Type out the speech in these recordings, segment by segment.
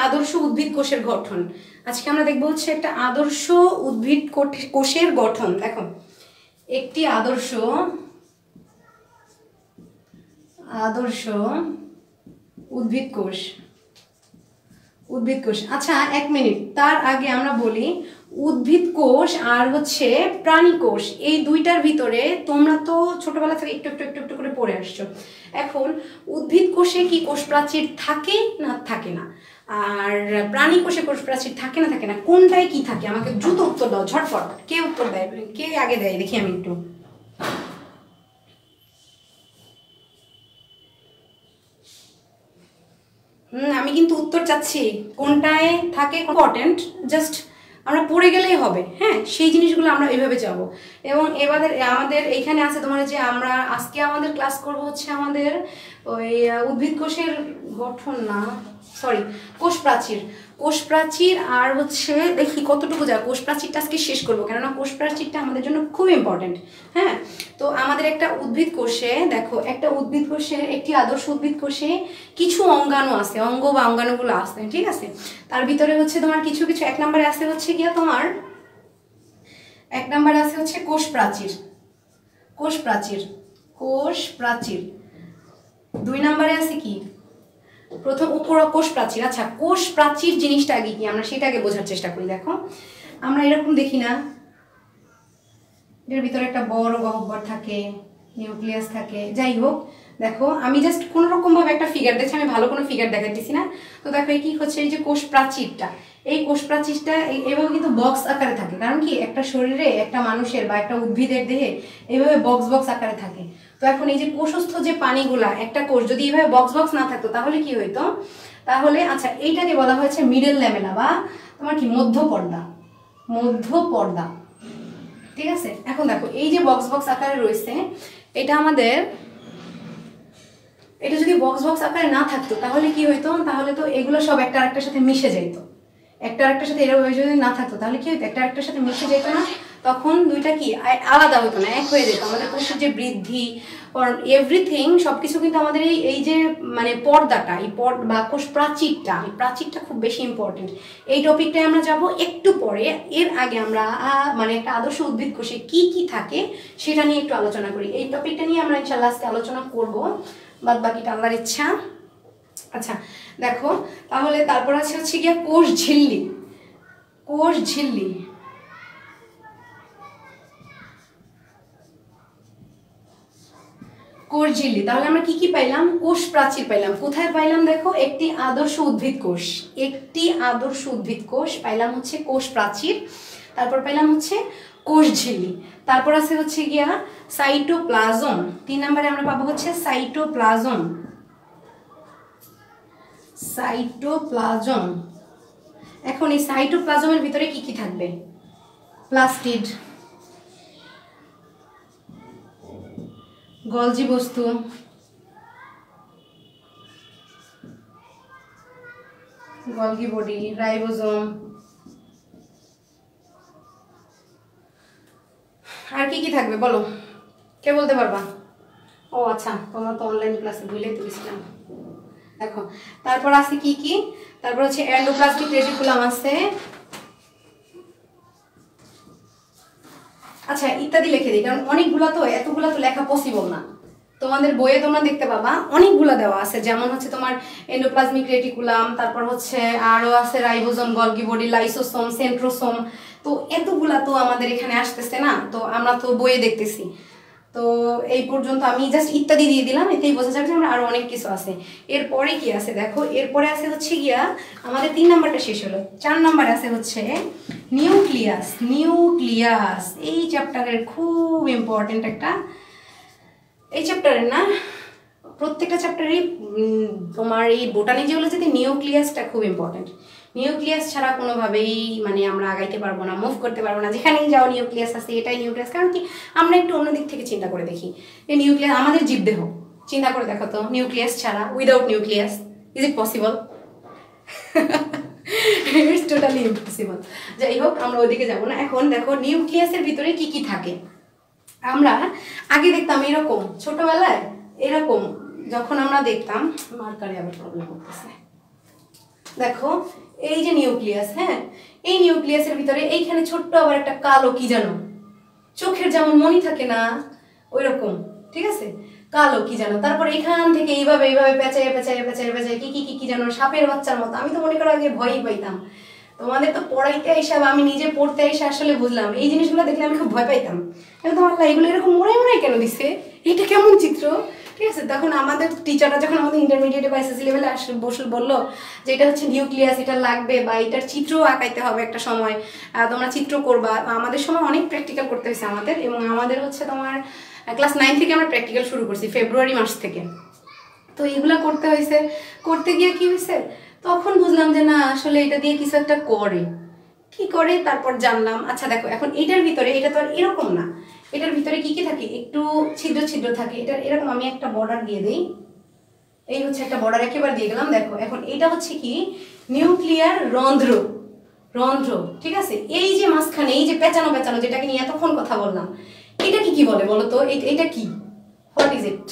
আদর্শ উদ্ভিদ কোষের গঠন। আজকে আমরা দেখবো হচ্ছে একটা আদর্শ উদ্ভিদ কোষের গঠন। দেখো, একটি আদর্শ উদ্ভিদ কোষ। আচ্ছা, 1 মিনিট, তার আগে আমরা বলি উদ্ভিদ কোষ আর হচ্ছে প্রাণী কোষ, এই দুইটার ভিতরে তোমরা তো ছোটবেলা থেকে একটু একটু একটু একটু করে পড়ে আসছো। এখন উদ্ভিদ কোষে কি কোষ প্রাচীর থাকে না থাকে না, আর প্রাণী কোষে কোষ প্রাচীর থাকে না থাকে না, কোনটায় কি থাকে? আমাকে দ্রুত উত্তর দাও, ঝটফট। কে উত্তর দেয়? কে আগে দেয় দেখি আমি একটু। আমি কিন্তু উত্তর চাচ্ছি, কোনটায় থাকে ইম্পর্টেন্ট, জাস্ট আমরা পড়ে গেলেই হবে। হ্যাঁ, সেই জিনিসগুলো আমরা এইভাবে যাব। এবং এবারে আমাদের এইখানে আছে তোমার যে আমরা আজকে আমাদের ক্লাস করব হচ্ছে আমাদের ওই উদ্ভিদ কোষের গঠন না, সরি, কোষ প্রাচীর আর হচ্ছে দেখি কতটুকু যায়। কোষ প্রাচীরটা আজকে শেষ করবো, কেননা কোষ প্রাচীরটা আমাদের জন্য খুব ইম্পর্টেন্ট। হ্যাঁ, তো আমাদের একটা উদ্ভিদ কোষে দেখো, একটা উদ্ভিদ কোষের, একটি আদর্শ উদ্ভিদ কোষে কিছু অঙ্গাণু আছে, অঙ্গ বা অঙ্গাণুগুলো আছে, ঠিক আছে। তার ভিতরে হচ্ছে তোমার কিছু কিছু, 1 নম্বরে আছে হচ্ছে গিয়া তোমার 1 নম্বরে আছে হচ্ছে কোষ প্রাচীর। 2 নম্বরে আছে কি? প্রথম কোষ প্রাচীর। আচ্ছা, কোষ প্রাচীর জিনিসটা আগে কি, আমরা সেটা আগে বোঝার চেষ্টা করি। দেখো, আমরা এরকম দেখি না, এর ভিতরে একটা বড় গহ্বর থাকে, নিউক্লিয়াস থাকে, যাই হোক। দেখো, আমি জাস্ট কোনো রকম ভাবে একটা ফিগার দেখছি, আমি ভালো কোনো ফিগার দেখাইতেছি না। তো দেখো, এই কি হচ্ছে, এই যে কোষ প্রাচীরটা, এই কোষ প্রাচীরটা এইভাবে কিন্তু বক্স আকারে থাকে। কারণ কি, একটা শরীরে, একটা মানুষের বা একটা উদ্ভিদের দেহে এইভাবে বক্স আকারে থাকে। তো এখন এই যে কোষস্থ যে পানিগুলা, একটা কোষ যদি এইভাবে বক্স না থাকতো তাহলে কি হইতো? তাহলে আচ্ছা, এইটাকে বলা হয়েছে মিডল ল্যামেলা বা তোমার কি মধ্যপর্দা, ঠিক আছে। এখন দেখো, এই যে বক্স আকারে রয়েছে, এটা আমাদের, এটা যদি বক্স আকারে না থাকতো তাহলে কি হইতো? তাহলে তো এগুলো সব একটা আরেকটার সাথে মিশে যেত। একটা আরেকটার সাথে এরকম যদি না থাকতো তাহলে কি হইতো? একটা আরেকটার সাথে মিশে যেত না, তখন দুইটা কি আলাদা হতো না, এক হয়ে যেত। আমাদের কোষের যে বৃদ্ধি, এভরিথিং, সবকিছু কিন্তু আমাদের এই যে মানে পর্দাটা, এই বা কোষ প্রাচীরটা, এই প্রাচীরটা খুব বেশি ইম্পর্টেন্ট। এই টপিকটাই আমরা যাব একটু পরে। এর আগে আমরা মানে একটা আদর্শ উদ্ভিদ কোষে কি কি থাকে সেটা নিয়ে একটু আলোচনা করি। এই টপিকটা নিয়ে আমরা ইনশাআল্লাহ আজকে আলোচনা করব, বাদ বাকিটা আল্লাহর ইচ্ছা। আচ্ছা দেখো, তাহলে তারপর আছে হচ্ছে গিয়া কোষ ঝিল্লি। তাহলে আমরা কি কি পাইলাম? কোষ প্রাচীর পাইলাম। কোথায় পাইলাম? দেখো, একটি আদর্শ উদ্ভিদ কোষ পাইলাম হচ্ছে কোষ প্রাচীর, তারপর পাইলাম হচ্ছে কোষ ঝিল্লি, তারপর আছে হচ্ছে গিয়া সাইটোপ্লাজম। 3 নম্বরে আমরা পাবো হচ্ছে সাইটোপ্লাজম। এখন এই সাইটোপ্লাজমের ভিতরে কি কি থাকবে? প্লাস্টিড, গলজি বস্তু, গলগি বডি, রাইবোজোম, আর কি কি থাকবে বলো, কে বলতে পারবা? ও আচ্ছা, তোমরা তো অনলাইন ক্লাসে ভুলেই তুলেছিলাম। দেখো, তারপর আছে কি কি? তারপর হচ্ছে এন্ডোপ্লাজমিক রেটিকুলাম আছে, আচ্ছা ইত্যাদি লিখে দিই, কারণ অনেকগুলা তো, এতগুলা তো লেখা পসিবল না। তোমাদের বইয়ে তোমরা দেখতে পাবা অনেকগুলা দেওয়া আছে, যেমন হচ্ছে তোমার এন্ডোপ্লাজমিক রেটিকুলাম, তারপর হচ্ছে আরো আছে ribosome, Golgi body, lysosome, centrosome. তো এতগুলা তো আমাদের এখানে আসতেছে না, তো আমরা তো বইয়ে দেখতেছি। তো এই পর্যন্ত আমি জাস্ট ইত্যাদি দিয়ে দিলাম, এতেই বোঝা যাবে যে আমরা আরো অনেক কিছু আছে। এরপরে কি আছে দেখো, এরপরে আছে হচ্ছে গিয়া আমাদের 3 নাম্বারটা শেষ হলো, 4 নাম্বার আছে হচ্ছে নিউক্লিয়াস। এই চ্যাপ্টারের খুব ইম্পর্টেন্ট একটা, এই চ্যাপ্টারের না, প্রত্যেকটা চ্যাপ্টারেই তোমার এই বোটানি জিওলজিতে নিউক্লিয়াসটা খুব ইম্পর্টেন্ট। নিউক্লিয়াস ছাড়া কোনোভাবেই মানে আমরা আগাইতে পারবো না, মুভ করতে পারবো না। যেখানেই যাও নিউক্লিয়াস আছে, এটাই নিউক্লিয়াস। কারণ কি, আমরা একটু অন্য দিক থেকে চিন্তা করে দেখি, যে নিউক্লিয়াস আমাদের জীবদেহ, চিন্তা করে দেখো তো, নিউক্লিয়াস ছাড়া, without nucleus, is it possible? It's totally impossible. যাই হোক, আমরা ওইদিকে যাবো না। এখন দেখো, নিউক্লিয়াসের ভিতরে কি কি থাকে। আমরা আগে দেখতাম এরকম, ছোটবেলায় এরকম যখন আমরা দেখতাম, মার্কারে আবার প্রবলেম করতেছে, দেখো এই যে নিউক্লিয়াস, হ্যাঁ, এই নিউক্লিয়াসের ভিতরে এইখানে ছোট্ট আবার একটা কালো কি জানো, চোখের যেমন মনি থাকে না ওই রকম, ঠিক আছে, কালো কি জানো। তারপর এখান থেকে এইভাবে এইভাবে পেঁচায় পেঁচায় পেঁচায় পেঁচায় কি কি কি কি জানো, সাপের বাচ্চার মতো। আমি তো মনে করো আগে ভয়ই পাইতাম, তোমাদের তো পড়াইতে এসে আমি নিজে পড়তে এসে আসলে বুঝলাম এই জিনিসগুলো দেখলে আমি খুব ভয় পাইতাম। একদম আল্লাহ এগুলো এরকম মনে মনে কেন দিছে, এটা কেমন চিত্র, ঠিক আছে। তখন আমাদের টিচাররা যখন আমাদের ইন্টারমিডিয়েটে বা এসএসসি লেভেলে বসে বললো যে এটা হচ্ছে নিউক্লিয়াস, এটা লাগবে বা এটার চিত্রও আঁকাইতে হবে একটা সময়, তোমরা চিত্র করবা। আমাদের সময় অনেক প্র্যাকটিক্যাল করতে হয়েছে আমাদের, এবং আমাদের হচ্ছে তোমার ক্লাস 9 থেকে আমরা প্র্যাকটিক্যাল শুরু করছি, ফেব্রুয়ারি মাস থেকে। তো এগুলা করতে হয়েছে, করতে গিয়ে কি হয়েছে তখন বুঝলাম যে না আসলে এটা দিয়ে কিছু একটা করে, কি করে তারপর জানলাম। আচ্ছা দেখো এখন এটার ভিতরে, এটা তো আর এরকম না, এটার ভিতরে কি কি থাকে, একটু ছিদ্র ছিদ্র থাকে। এটা এরকম আমি একটা বর্ডার দিয়ে দিই, এই হচ্ছে একটা বর্ডার একেবারে দিয়ে গেলাম। দেখো এখন এটা হচ্ছে কি নিউক্লিয়ার রন্ধ্র, রন্ধ্র, ঠিক আছে। এই যে মাঝখানে এই যে পেঁচানো পেঁচানো যেটাকে নিয়ে এতক্ষণ কথা বললাম, এটা কি কি বলে বলো তো, এটা কি, what is it?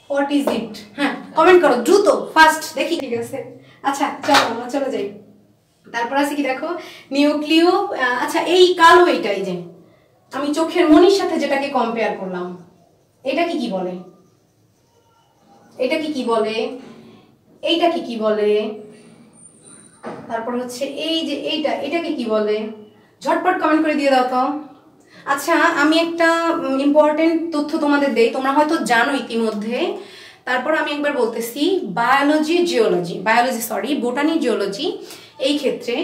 What is it, হ্যাঁ কমেন্ট করো দ্রুত, ফাস্ট দেখি, ঠিক আছে। আচ্ছা চলো আমরা চলে যাই। তারপর আছে কি দেখো নিউক্লিয়, আচ্ছা এই কালো এইটাই যে আমি চোখের মনির সাথে যেটাকে কম্পেয়ার করলাম, এটা কি কি বলে, এটা কি কি বলে, এইটা কি কি বলে, তারপর হচ্ছে এই যে এইটা, এটাকে কি বলে, ঝটপট কমেন্ট করে দিয়ে দাও তো। আচ্ছা আমি একটা ইম্পর্টেন্ট তথ্য তোমাদের দেই, তোমরা হয়তো জানো ইতিমধ্যে, তারপর আমি একবার বলতেছি। Biology geology, biology sorry botany geology, এই ক্ষেত্রে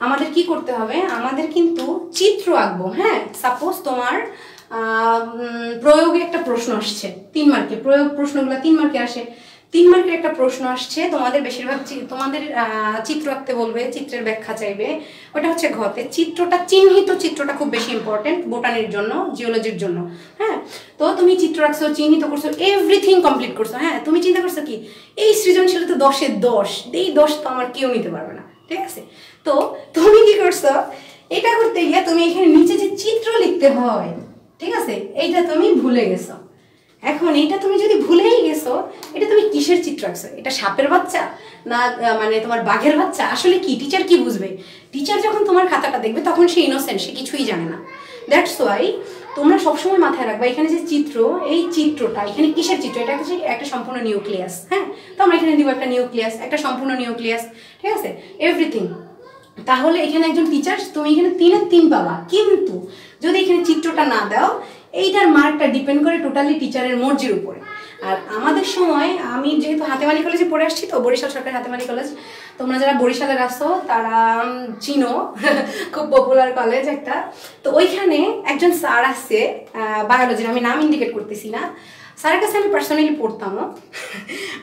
আমাদের কি করতে হবে, আমাদের কিন্তু চিত্র আঁকবো। হ্যাঁ সাপোজ তোমার প্রয়োগে একটা প্রশ্ন আসছে 3 মার্কে, প্রয়োগ প্রশ্নগুলো 3 মার্কে আসে, 3 মার্কের একটা প্রশ্ন আসছে, তোমাদের বেশিরভাগ তোমাদের চিত্র আঁকতে বলবে, চিত্রের ব্যাখ্যা চাইবে, ওটা হচ্ছে ঘতে। চিত্রটা চিহ্নিত, চিত্রটা খুব বেশি ইম্পর্টেন্ট বোটানির জন্য, জিওলজির জন্য। হ্যাঁ তো তুমি চিত্র আঁকছো, চিহ্নিত করছো, এভরিথিং কমপ্লিট করছো। হ্যাঁ তুমি চিন্তা করছো কি এই সৃজনশীলতা 10-এ 10, এই 10 তো আমার কেউ নিতে পারবে না, ঠিক আছে। তো তুমি কি করছো, এটা করতে গিয়ে তুমি এখানে নিচে যে চিত্র লিখতে হয়, ঠিক আছে, এইটা তুমি ভুলে গেছো। এখন এটা তুমি যদি ভুলেই গেছো, এটা তুমি কিসের চিত্র আঁকছো, এটা সাপের বাচ্চা না মানে তোমার বাঘের বাচ্চা, আসলে কি টিচার কি বুঝবে? টিচার যখন তোমার খাতাটা দেখবে তখন সে ইনোসেন্ট, সে কিছুই জানে না। দ্যাটস ওয়াই তোমরা সবসময় মাথায় রাখবা এখানে যে চিত্র, এই চিত্রটা এখানে কিসের চিত্র, এটা হচ্ছে একটা সম্পূর্ণ নিউক্লিয়াস। হ্যাঁ তো আমরা এখানে দিব একটা নিউক্লিয়াস, একটা সম্পূর্ণ নিউক্লিয়াস, ঠিক আছে, এভরিথিং। তাহলে এখানে একজন টিচার তুমি এখানে 3-এর 3 পাবা, কিন্তু যদি এখানে চিত্রটা না দাও, এইটার মার্কটা ডিপেন্ড করে টোটালি টিচারের মর্জির উপরে। আর আমাদের সময় আমি যেহেতু হাতেমালি কলেজে পড়ে আসছি, তো বরিশাল সরকারি হাতেমালি কলেজ, তোমরা যারা বরিশালের আসো তারা চিনো, খুব পপুলার কলেজ একটা। তো ওইখানে একজন স্যার আসছে বায়োলজির, আমি নাম ইন্ডিকেট করতেছি না, স্যারের কাছে আমি পার্সোনালি পড়তামও,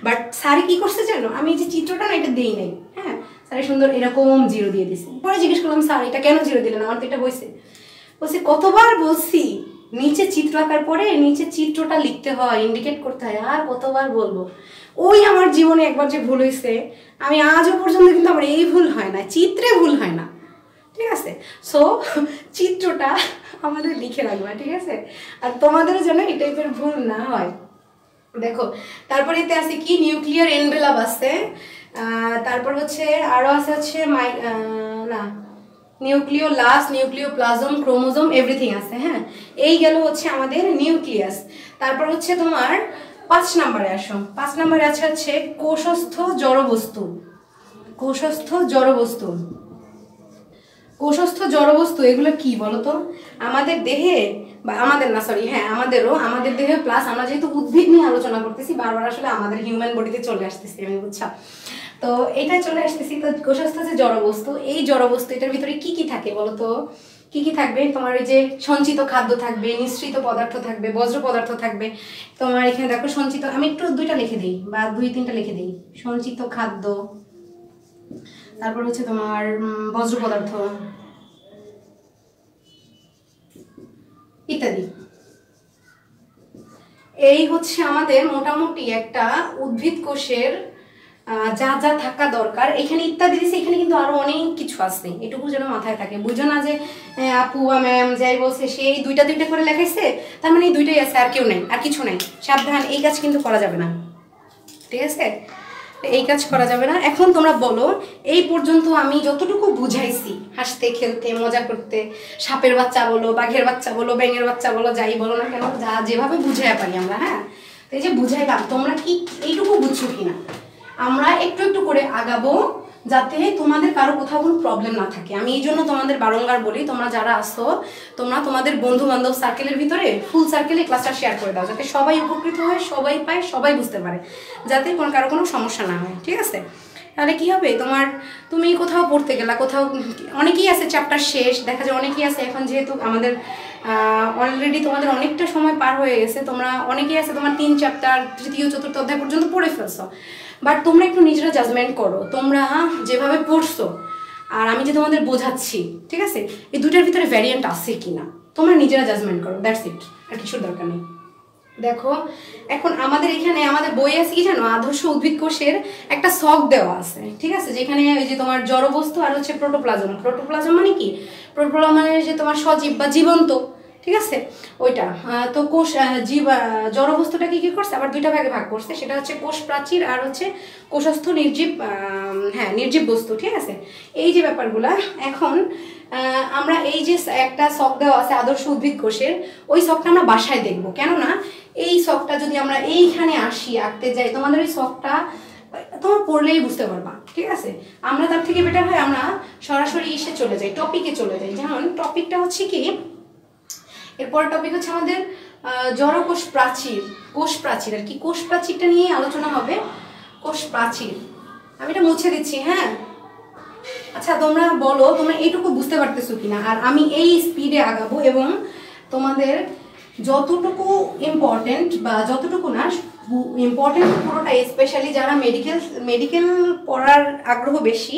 বাট স্যারে কি করছে জানো, আমি এই যে চিত্রটা না এটা দিই নাই, হ্যাঁ স্যারে সুন্দর এরকম 0 দিয়ে দিছে। পরে জিজ্ঞেস করলাম স্যার এটা কেন 0 দিলেন, আমার তো এটা বলছে কতবার বলছি নিচে চিত্র আঁকার পরে নিচে চিত্রটা লিখতে হয়, ইন্ডিকেট করতে হয়, আর কতবার বলবো। ওই আমার জীবনে একবার যে ভুল হয়েছে, আমি আজও পর্যন্ত কিন্তু আমার এই ভুল হয় না, চিত্রে ভুল হয় না, ঠিক আছে। সো চিত্রটা আমাদের লিখে রাখবা, ঠিক আছে, আর তোমাদের যেন এই টাইপের ভুল না হয়। দেখো তারপরে এতে আছে কি নিউক্লিয়ার এনভেলাপ আছে, তারপর হচ্ছে আরো আছে হচ্ছে না নিউক্লিওলাস, নিউক্লিওপ্লাজম, ক্রোমোজোম, এভরিথিং আছে। হ্যাঁ এই গেল হচ্ছে আমাদের নিউক্লিয়াস। তারপর হচ্ছে তোমার 5 নম্বরে আসো, 5 নম্বরে আছে হচ্ছে কোষস্থ জড়বস্তু, কোষস্থ জড়বস্তু, কোষস্থ জড়বস্তু এগুলো কি বলতো, আমাদের দেহে বা আমাদের না সরি হ্যাঁ আমাদেরও, আমাদের দেহে প্লাস আমরা যেহেতু উদ্ভিদ নিয়ে আলোচনা করতেছি বারবার, আসলে আমাদের হিউম্যান বডিতে চলে আসতেছি আমি, বুঝছো, তো এটা চলে আসতেছি। তো কোষস্থ যে জড়বস্তু, এই জড়বস্তু এটার ভিতরে কি কি থাকে বলতো, কি কি থাকবে, তোমার এই যে সঞ্চিত খাদ্য থাকবে, নিঃসৃত পদার্থ থাকবে, বজ্র পদার্থ থাকবে। তোমার এখানে দেখো সঞ্চিত, আমি একটু 2টা লিখে দিই বা 2-3টা লিখে দিই, সঞ্চিত খাদ্য, তারপর হচ্ছে তোমার বজ্র পদার্থ ইত্যাদি। এই হচ্ছে আমাদের মোটামুটি একটা উদ্ভিদ কোষের যা যা থাকা দরকার এখানে ইত্যাদি দিছে, এখানে কিন্তু আরো অনেক কিছু আছে, এটুকু যেন মাথায় থাকে। বুঝো না যে আপু বা ম্যাম যাই বলছে সেই দুইটা দুইটা করে লেখাইছে, তার মানে এই দুইটাই আছে, আর কেউ নাই, আর কিছু নাই। সাবধান, এই কাজ কিন্তু করা যাবে না, ঠিক আছে? এই কাজ করা যাবে না। এখন তোমরা বলো, এই পর্যন্ত আমি যতটুকু বুঝাইছি, হাসতে খেলতে মজা করতে, সাপের বাচ্চা বলো, বাঘের বাচ্চা বলো, ব্যাঙের বাচ্চা বলো, যাই বলো না কেন, যা যেভাবে বুঝাই পারি আমরা, হ্যাঁ, এই যে বুঝাইলাম, তোমরা কি এইটুকু বুঝছো কিনা? আমরা একটু একটু করে আগাবো, যাতে তোমাদের কারো কোথাও কোনো প্রবলেম না থাকে। আমি এই জন্য তোমাদের বারংবার বলি, তোমরা যারা আসো, তোমরা তোমাদের বন্ধু বান্ধব সার্কেলের ভিতরে ফুল সার্কেলে ক্লাসটা শেয়ার করে দাও, যাতে সবাই উপকৃত হয়, সবাই পায়, সবাই বুঝতে পারে, যাতে কারো কোনো সমস্যা না হয়, ঠিক আছে? তাহলে কি হবে, তুমি কোথাও পড়তে গেলা, কোথাও অনেকেই আছে চ্যাপ্টার শেষ, দেখা যায় অনেকেই আছে এখন, যেহেতু আমাদের অলরেডি তোমাদের অনেকটা সময় পার হয়ে গেছে, তোমরা অনেকেই আছে তোমার 3 চ্যাপ্টার 3য় 4র্থ অধ্যায় পর্যন্ত পড়ে ফেলছো, বাট তোমরা একটু নিজেরা জাজমেন্ট করো, তোমরা যেভাবে পড়ছো আর আমি যে তোমাদের বোঝাচ্ছি, ঠিক আছে, এই দুটার ভিতরে ভ্যারিয়েন্ট আছে কিনা তোমরা নিজেরা জাজমেন্ট করো, দ্যাটস ইট, আর কিছুর দরকার নেই। দেখো এখন আমাদের এখানে আমাদের বই আছে কি জানো, আদর্শ উদ্ভিদ কোষের একটা ছক দেওয়া আছে, ঠিক আছে, যেখানে ওই যে তোমার জড়বস্তু আর হচ্ছে প্রোটোপ্লাজম। প্রোটোপ্লাজম মানে কি? প্রোটোপ্লাজম মানে যে তোমার সজীব বা জীবন্ত, ঠিক আছে, ওইটা। তো কোষ জড়বস্তুটাকে কি করছে, আবার দুইটা ভাগে ভাগ করছে, সেটা হচ্ছে কোষ প্রাচীর আর হচ্ছে কোষস্থ নির্জীব, হ্যাঁ, নির্জীব বস্তু, ঠিক আছে। এই যে ব্যাপারগুলা এখন আমরা এই যে একটা ছক দেওয়া আছে আদর্শ উদ্ভিদ কোষের, ওই ছকটা আমরা বাসায় দেখবো, কেননা এই ছকটা যদি আমরা এইখানে আসি আঁকতে যাই, তোমাদের ওই ছকটা তোমার পড়লেই বুঝতে পারবা, ঠিক আছে। আমরা তার থেকে বেটার হয় আমরা সরাসরি এসে চলে যাই, টপিকে চলে যাই। যেমন টপিকটা হচ্ছে কি, এরপর টপিক হচ্ছে আমাদের জড় কোষ প্রাচীর, কোষ প্রাচীর আর কি, কোষ প্রাচীরটা নিয়ে আলোচনা হবে, কোষ প্রাচীর। আমি এটা মুছে দিচ্ছি, হ্যাঁ। আচ্ছা তোমরা বলো, তোমরা এইটুকু বুঝতে পারতেছো কিনা? আর আমি এই স্পিডে আগাবো এবং তোমাদের যতটুকু ইম্পর্টেন্ট বা যতটুকু না ইম্পর্টেন্ট পুরোটা, স্পেশালি যারা মেডিকেল পড়ার আগ্রহ বেশি,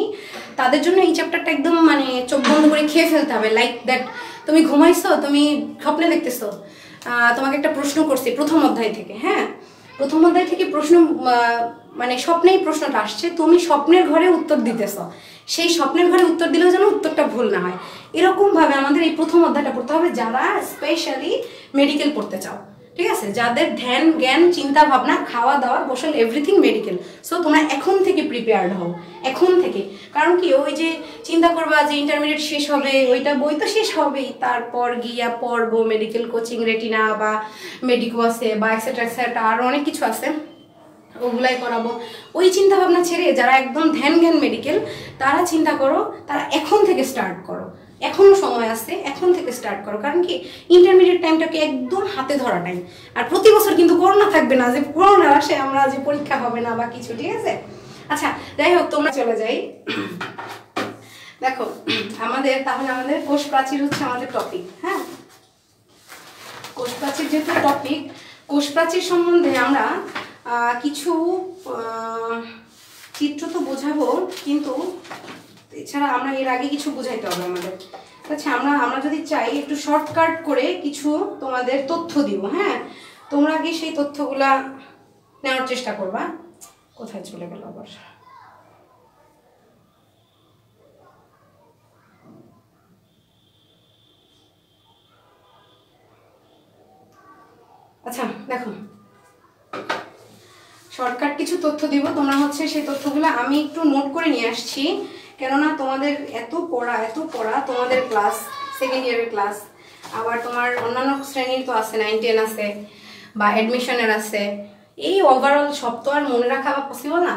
তাদের জন্য এই চ্যাপ্টারটা একদম মানে চোখ বন্ধ করে খেয়ে ফেলতে হবে। লাইক দ্যাট, তুমি ঘুমাইছো, তুমি স্বপ্নে দেখতেছো, তোমাকে একটা প্রশ্ন করছি প্রথম অধ্যায় থেকে, হ্যাঁ, প্রথম অধ্যায় থেকে প্রশ্ন, মানে স্বপ্নেই প্রশ্নটা আসছে, তুমি স্বপ্নের ঘরে উত্তর দিতেছো, সেই স্বপ্নের ঘরে উত্তর দিলেও যেন উত্তরটা ভুল না হয়, এরকমভাবে আমাদের এই প্রথম অধ্যায়টা পড়তে হবে, যারা স্পেশালি মেডিকেল পড়তে চাও, ঠিক আছে, যাদের ধ্যান জ্ঞান চিন্তা ভাবনা খাওয়া দাওয়া গোসল এভরিথিং মেডিকেল। সো তোমরা এখন থেকে প্রিপেয়ার্ড হও, এখন থেকে। কারণ কি, ওই যে চিন্তা করবা যে ইন্টারমিডিয়েট শেষ হবে, ওইটা বই তো শেষ হবেই, তারপর গিয়া পড়বো মেডিকেল কোচিং, রেটিনা বা মেডিকো আছে বা এক্সেট্রা এক্সেট্রা, আরও অনেক কিছু আছে, ওগুলাই করাবো। ওই চিন্তা ভাবনা ছেড়ে যারা একদম ধ্যান জ্ঞান মেডিকেল, তারা চিন্তা করো, তারা এখন থেকে স্টার্ট করো, এখনো সময় আছে, এখন থেকে স্টার্ট করো। কারণ কি, ইন্টারমিডিয়েট টাইমটাকে একদম হাতে ধরা টাইম। আর প্রতি বছর কিন্তু করোনা থাকবে না, যে করোনা আসে আমরা যে পরীক্ষা হবে না বা কিছু, ঠিক আছে। আচ্ছা যাই হোক, তোমরা চলে যাই। দেখো তাহলে আমাদের কোষ প্রাচীর হচ্ছে আমাদের টপিক, হ্যাঁ। কোষ প্রাচীর যেহেতু টপিক, কোষ প্রাচীর সম্বন্ধে আমরা কিছু চিত্র তো বোঝাবো, কিন্তু এছাড়া আমরা এর আগে কিছু বোঝাইতে হবে আমাদের। আচ্ছা আমরা যদি চাই একটু শর্টকাট করে কিছু তোমাদের তথ্য দিব, হ্যাঁ, তোমরা আগে সেই তথ্যগুলা নেওয়ার চেষ্টা করবা। কোথায় চলে গেল আবার? আচ্ছা দেখো, শর্টকাট কিছু তথ্য দিব, তোমরা হচ্ছে সেই তথ্যগুলো আমি একটু নোট করে নিয়ে আসছি, কেননা তোমাদের এত পড়া তোমাদের ক্লাস, সেকেন্ড ইয়ারের ক্লাস, আবার তোমার অন্যান্য শ্রেণীর তো আছে, 9, 10 আছে বা অ্যাডমিশনের আছে, এই ওভারঅল সব তো আর মনে রাখা বা পসিবল না।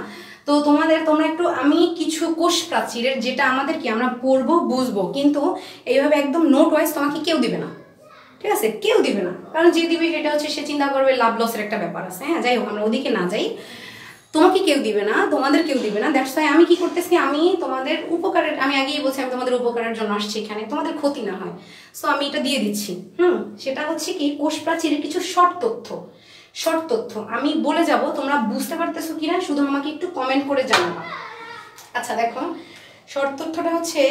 তো তোমরা একটু, আমি কিছু কোষ প্রাচীরের যেটা আমাদের কি আমরা পড়বো বুঝবো, কিন্তু এইভাবে একদম নোট ওয়াইজ তোমাকে কেউ দিবে না, ঠিক আছে, কেউ দিবে না। কারণ যে দিবে সেটা হচ্ছে সে চিন্তা করবে লাভ লসের একটা ব্যাপার আছে, হ্যাঁ। যাই হোক, আমরা ওদিকে না যাই, তোমাকে কেউ দিবে না, তোমাদের কেউ দিবে না। দ্যাটস ওয়াই আমি কি করতেছি, আমি তোমাদের উপকারের, আমি আগেই বলছি আমি তোমাদের উপকারের জন্য আসছি এখানে, তোমাদের ক্ষতি না হয়, সো আমি এটা দিয়ে দিচ্ছি। সেটা হচ্ছে কি, কোষ প্রাচীরের কিছু শর্ট তথ্য আমি বলে যাব, তোমরা বুঝতে পারতেছো কিনা শুধু আমাকে একটু কমেন্ট করে জানাবা। আচ্ছা দেখো, শর্ট তথ্যটা হচ্ছে,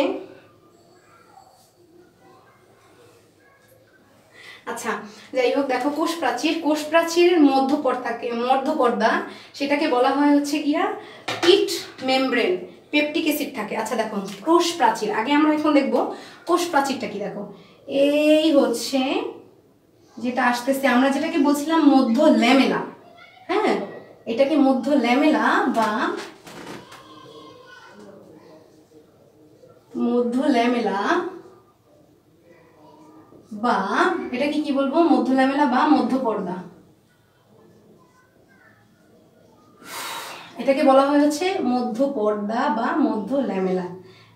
আচ্ছা আচ্ছা যাই হোক, দেখো কোষ প্রাচীরের মধ্যপর্দা সেটাকে বলা হয় হচ্ছে গিয়া পিট মেমব্রেন, পেপটিক অ্যাসিড থাকে। আচ্ছা দেখো কোষ প্রাচীর, আগে আমরা এখন দেখবো কোষ প্রাচীরটা কি। দেখো এই হচ্ছে যেটা আসতেছে, আমরা যেটাকে বলছিলাম মধ্য ল্যামেলা, হ্যাঁ এটাকে মধ্য ল্যামেলা বা এটাকে কি বলবো, মধ্য ল্যামেলা বা মধ্যপর্দা, এটাকে বলা হয় হচ্ছে মধ্যপর্দা বা মধ্য ল্যামেলা।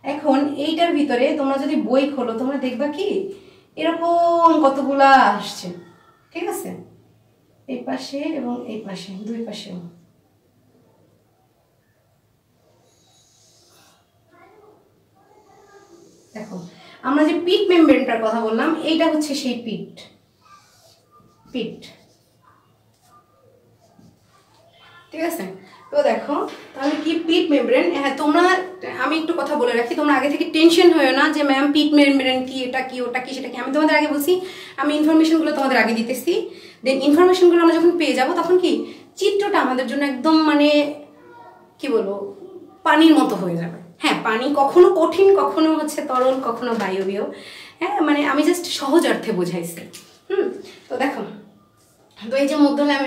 এখন এইটার ভিতরে তোমরা যদি বই খোলো তোমরা দেখবা কি এরকম কতগুলা আসছে, ঠিক আছে, এই পাশে এবং এই পাশে, দুই পাশে। দেখো আমরা যে পিট মেমব্রেনটার কথা বললাম, এইটা হচ্ছে সেই পিট, ঠিক আছে। তো দেখো তাহলে কি পিট মেমব্রেন, হ্যাঁ তোমরা, আমি একটু কথা বলে রাখি, তোমরা আগে থেকে টেনশন হয়েও না যে ম্যাম পিট মেমব্রেন কি, এটা কি, ওটা কি, সেটা কি। আমি তোমাদের আগে বলছি, আমি ইনফরমেশনগুলো তোমাদের আগে দিতেছি, দেন ইনফরমেশনগুলো আমরা যখন পেয়ে যাব তখন কি চিত্রটা আমাদের জন্য একদম মানে কি বলবো পানির মতো হয়ে যাবে। হ্যাঁ পানি কখনো কঠিন, কখনো হচ্ছে তরল, কখনো বায়বীয়, হ্যাঁ মানে আমি জাস্ট সহজ অর্থে বোঝাইছি। তো দেখো, তো এই যে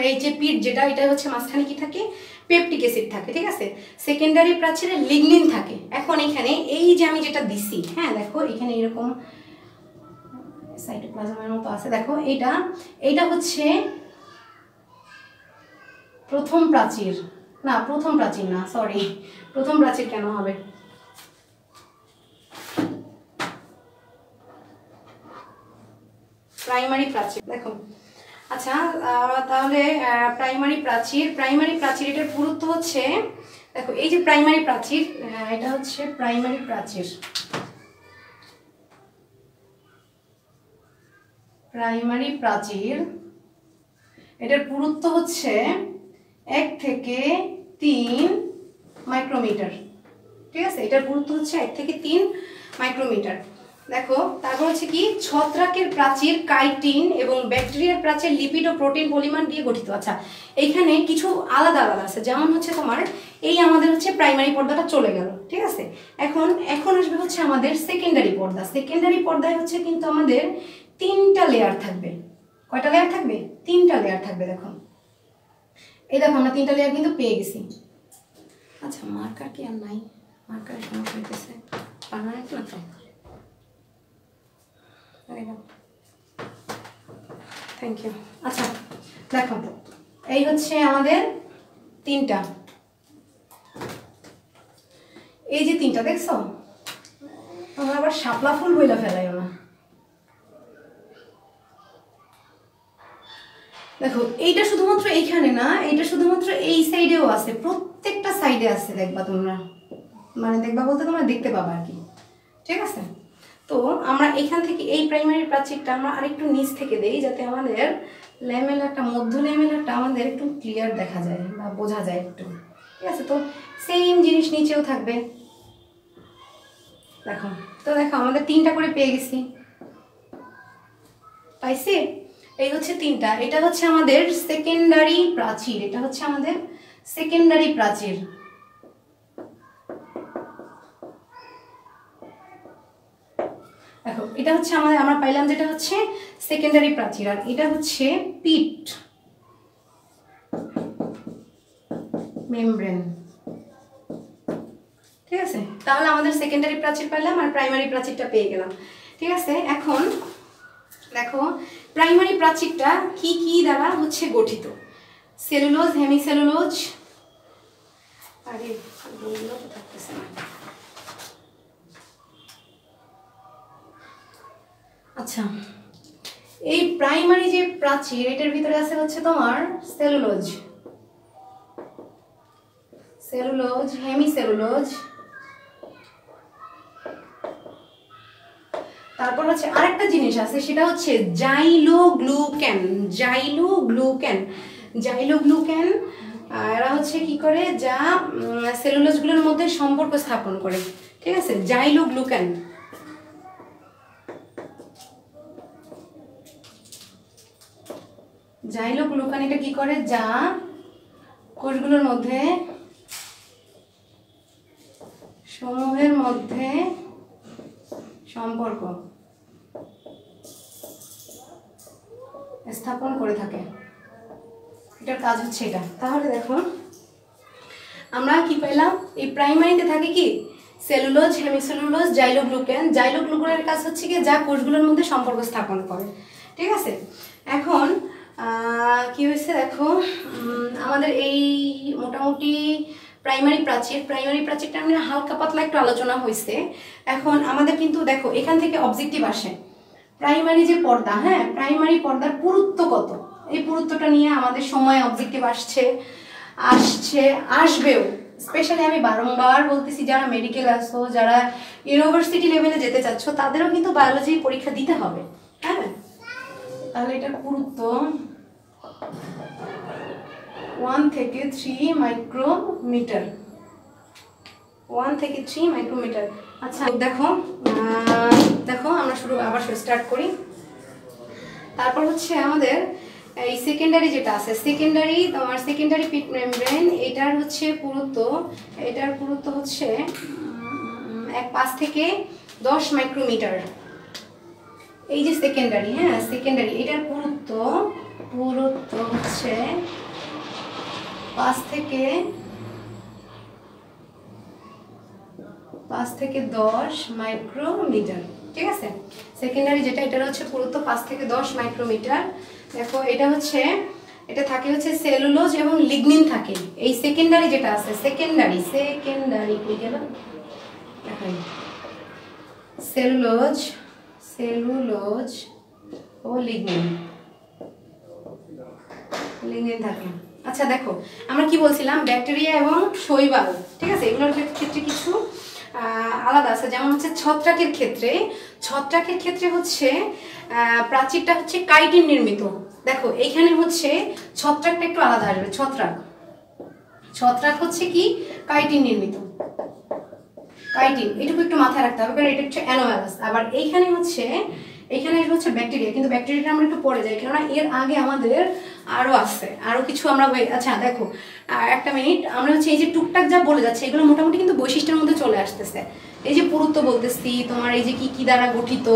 এই যে পিট যেটা, এটা হচ্ছে মাঝখানে কি থাকে, পেপটিক অ্যাসিড থাকে, ঠিক আছে। সেকেন্ডারি প্রাচীরে লিগনিন থাকে। এখন এখানে এই যে আমি যেটা দিছি, হ্যাঁ দেখো এখানে এরকম সাইটোপ্লাজমের মতো আছে, দেখো এটা হচ্ছে প্রথম প্রাচীর না, সরি প্রথম প্রাচীর কেন হবে, প্রাইমারি প্রাচীর। দেখো আচ্ছা তাহলে প্রাইমারি প্রাচীর এটার পুরুত্ব হচ্ছে, দেখো এই যে প্রাইমারি প্রাচীর, এটা হচ্ছে প্রাইমারি প্রাচীর, এটার পুরুত্ব হচ্ছে 1 থেকে 3 মাইক্রোমিটার, ঠিক আছে। এটার পুরুত্ব হচ্ছে 1 থেকে 3 মাইক্রোমিটার। দেখো তারপর হচ্ছে কি, ছত্রাকের প্রাচীর কাইটিন এবং ব্যাকটেরিয়ার প্রাচীর লিপিড ও প্রোটিন পলিমার দিয়ে গঠিত। আচ্ছা এইখানে কিছু আলাদা আছে, যেমন হচ্ছে তোমার এই আমাদের হচ্ছে প্রাইমারি পর্দাটা চলে গেল, ঠিক আছে। এখন আসবে হচ্ছে আমাদের সেকেন্ডারি পর্দায় হচ্ছে কিন্তু আমাদের 3টা লেয়ার থাকবে। কয়টা লেয়ার থাকবে? 3টা লেয়ার থাকবে। দেখো এই দেখো আমরা 3টা লেয়ার কিন্তু পেয়ে গেছি। আচ্ছা মার্কার কি আর নাই, মার্কারের সমস্যা হইতেছে, পারমানেন্ট না তো, থ্যাংক ইউ। আচ্ছা দেখো এই হচ্ছে আমাদের 3টা, এই যে 3টা দেখছো, তোমরা আবার শাপলা ফুল বইলা ফেলাইও না। দেখো এইটা শুধুমাত্র এইখানে না, এইটা শুধুমাত্র এই সাইডেও আছে, প্রত্যেকটা সাইডে আছে, দেখবা তোমরা, মানে দেখবা বলতে তোমরা দেখতে পাবা আর কি, ঠিক আছে। তো আমরা এখান থেকে এই প্রাইমারি প্রাচীরটা আমরা আরেকটু নিচ থেকে দেই, যাতে আমাদের মধ্য ল্যামেলাটা আমাদের একটু ক্লিয়ার দেখা যায় বা বোঝা যায় একটু, ঠিক আছে। তো সেম জিনিস নিচেও থাকবে। দেখো আমাদের 3টা করে পেয়ে গেছি, পাইছি। এই হচ্ছে 3টা, এটা হচ্ছে আমাদের সেকেন্ডারি প্রাচীর, দেখো এটা হচ্ছে আমরা পাইলাম যেটা হচ্ছে সেকেন্ডারি প্রাচীর, আর এটা হচ্ছে পিট মেমব্রেন, ঠিক আছে। তাহলে আমাদের সেকেন্ডারি প্রাচীর পেলাম আর প্রাইমারি প্রাচীরটা পেয়ে গেলাম, ঠিক আছে। এখন দেখো প্রাইমারি প্রাচীরটা কি কি দ্বারা হচ্ছে গঠিত, সেলুলোজ, হেমিসেলুলোজ, আরে বইগুলো তো থাকতেছে না। আচ্ছা এই প্রাইমারি যে প্রাচীর, এটার ভিতরে আছে হচ্ছে তোমার সেলুলোজ, হেমিসেলুলোজ, তারপর হচ্ছে আরেকটা জিনিস আছে, সেটা হচ্ছে জাইলোগ্লুকেন। এরা হচ্ছে কি করে, যা সেলুলোজগুলোর মধ্যে সম্পর্ক স্থাপন করে, ঠিক আছে, জাইলোগ্লুকেন। জাইলোগ্লুকান এটা কি করে, যা কোষগুলোর মধ্যে সমূহের মধ্যে সম্পর্ক স্থাপন করে থাকে, এটার কাজ হচ্ছে এটা। তাহলে দেখো আমরা কি পেলাম, এই প্রাইমারিতে থাকে কি সেলুলোজ, হেমিসেলুলোজ, জাইলোগ্লুকান। জাইলোগ্লুকানের কাজ হচ্ছে কি যা কোষগুলোর মধ্যে সম্পর্ক স্থাপন করে, ঠিক আছে। এখন কি হয়েছে দেখো, আমাদের এই মোটামুটি প্রাইমারি প্রাচীরটা আমরা হালকা পাতলা একটু আলোচনা হয়েছে। এখন আমাদের কিন্তু দেখো এখান থেকে অবজেক্টিভ আসে, প্রাইমারি যে পর্দা, হ্যাঁ প্রাইমারি পর্দার পুরুত্ব কত, এই পুরুত্বটা নিয়ে আমাদের সময় অবজেক্টিভ আসবেও। স্পেশালি আমি বারংবার বলতেছি, যারা মেডিকেল আসো, যারা ইউনিভার্সিটি লেভেলে যেতে চাচ্ছ, তাদেরও কিন্তু বায়োলজি পরীক্ষা দিতে হবে, হ্যাঁ। তাহলে এটার পুরুত্ব 1 থেকে 3 মাইক্রোমিটার, 1 থেকে 3 মাইক্রোমিটার। আচ্ছা দেখো আমরা আবার স্টার্ট করি। তারপর হচ্ছে আমাদের এই সেকেন্ডারি যেটা আছে, সেকেন্ডারি পিট মেমব্রেন, এটার হচ্ছে পুরুত্ব হচ্ছে 5 থেকে 10 মাইক্রোমিটার। এই যে সেকেন্ডারি, হ্যাঁ সেকেন্ডারি, এটার পুরুত্ব হচ্ছে 5 থেকে 10 মাইক্রোমিটার, ঠিক আছে। সেকেন্ডারি যেটা, এটার হচ্ছে পুরুত্ব 5 থেকে 10 মাইক্রোমিটার। দেখো এটা থাকে হচ্ছে সেলুলোজ এবং লিগনিন থাকে। এই সেকেন্ডারি যেটা আছে, সেকেন্ডারি কই গেল, দেখাই, সেলুলোজ ও লিগনিন থাকে। আচ্ছা দেখো আমরা কি বলছিলাম, ব্যাকটেরিয়া এবং শৈবাল, ঠিক আছে, এগুলোর ক্ষেত্রে কিছু আলাদা আছে। যেমন হচ্ছে ছত্রাকের ক্ষেত্রে হচ্ছে প্রাচীরটা হচ্ছে কাইটিন নির্মিত। দেখো এইখানে হচ্ছে ছত্রাকটা একটু আলাদা আসবে, ছত্রাক হচ্ছে কি কাইটিন নির্মিত, কাইটিন, এটুকু একটু মাথায় রাখতে হবে, কারণ এটা হচ্ছে অ্যানোম্যালাস। আবার এইখানে হচ্ছে ব্যাকটেরিয়া, কিন্তু ব্যাকটেরিয়াটা আমরা একটু পরে যাই, কেননা এর আগে আমাদের আরো কিছু আমরা। আচ্ছা দেখো একটা মিনিট, আমরা হচ্ছে এই যে টুকটাক যা বলে যাচ্ছে, এগুলো মোটামুটি কিন্তু বৈশিষ্ট্যের মধ্যে চলে আসতেছে। এই যে পুরুত্ব বলতেছি, তোমার এই যে কি দ্বারা গঠিত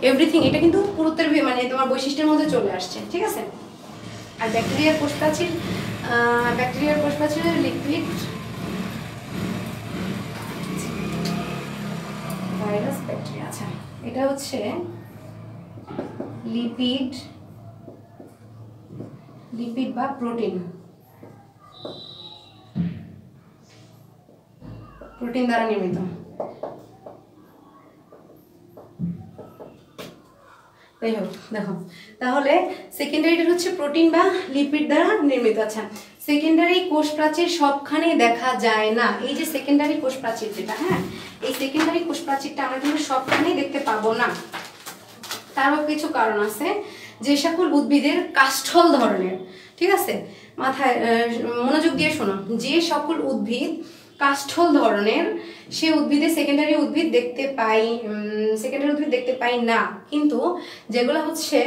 এভরিথিং, এটা কিন্তু পুরুত্বের মানে তোমার বৈশিষ্ট্যের মধ্যে চলে আসছে, ঠিক আছে। আর ব্যাকটেরিয়ার কোষপ্রাচীর লিকুইড ভাইরাস ব্যাকটেরিয়া। আচ্ছা এটা হচ্ছে লিপিড বা প্রোটিন দ্বারা নির্মিত। যাই হোক দেখো, তাহলে সেকেন্ডারিটা হচ্ছে প্রোটিন বা লিপিড দ্বারা নির্মিত। আচ্ছা সেকেন্ডারি কোষ প্রাচীর সবখানে দেখা যায় না। এই যে সেকেন্ডারি কোষ প্রাচীর যেটা, হ্যাঁ এই সেকেন্ডারি কোষ প্রাচীরটা আমরা কিন্তু সবখানেই দেখতে পাবো না। তারও কিছু কারণ আছে। যে সকল উদ্ভিদের কাষ্ঠল ধরনের, ঠিক আছে, মাথায় মনোযোগ দিয়ে শোনো, যে সকল উদ্ভিদ কাষ্ঠল ধরনের, সে উদ্ভিদে সেকেন্ডারি উদ্ভিদ দেখতে পাই না। কিন্তু যেগুলো হচ্ছে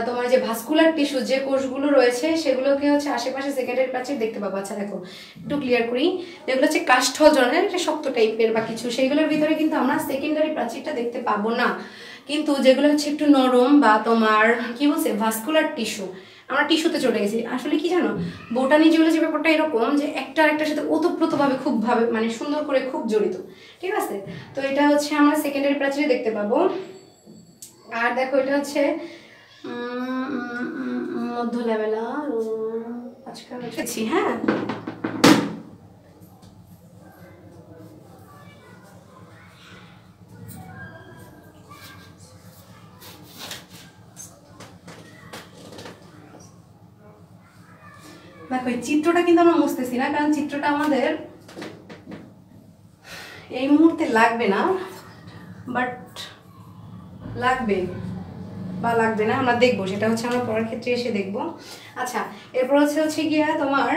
তোমার যে ভাস্কুলার টিস্যু, যে কোষগুলো রয়েছে, সেগুলোকে হচ্ছে আশেপাশে সেকেন্ডারি প্রাচীর দেখতে পাবো। আচ্ছা দেখো একটু ক্লিয়ার করি, যেগুলো হচ্ছে কাষ্ঠল ধরনের, এটা শক্ত টাইপের বা কিছু, সেইগুলোর ভিতরে কিন্তু আমরা সেকেন্ডারি প্রাচীরটা দেখতে পাবো না। কিন্তু যেগুলো হচ্ছে একটু নরম বা তোমার কি বলছে ভাস্কুলার টিস্যু, আমরা টিস্যুতে চলে গেছি। আসলে কি জানো, বোটানি জিওলজি ব্যাপারটা এরকম যে একটা আরেকটার সাথে ওতপ্রোতভাবে খুবভাবে মানে সুন্দর করে খুব জড়িত, ঠিক আছে। তো এটা হচ্ছে আমরা সেকেন্ডারি প্রাচীরে দেখতে পাবো। আর দেখো এটা হচ্ছে মধ্য লেভেলার, আজকাল হ্যাঁ দেখো এই চিত্রটা কিন্তু আমরা মুছতেছি না, কারণ চিত্রটা আমাদের এই মুহূর্তে লাগবে না, বাট লাগবে বা লাগবে না আমরা দেখবো, সেটা হচ্ছে আমরা পরের ক্ষেত্রে এসে দেখবো। আচ্ছা এরপর হচ্ছে গিয়া তোমার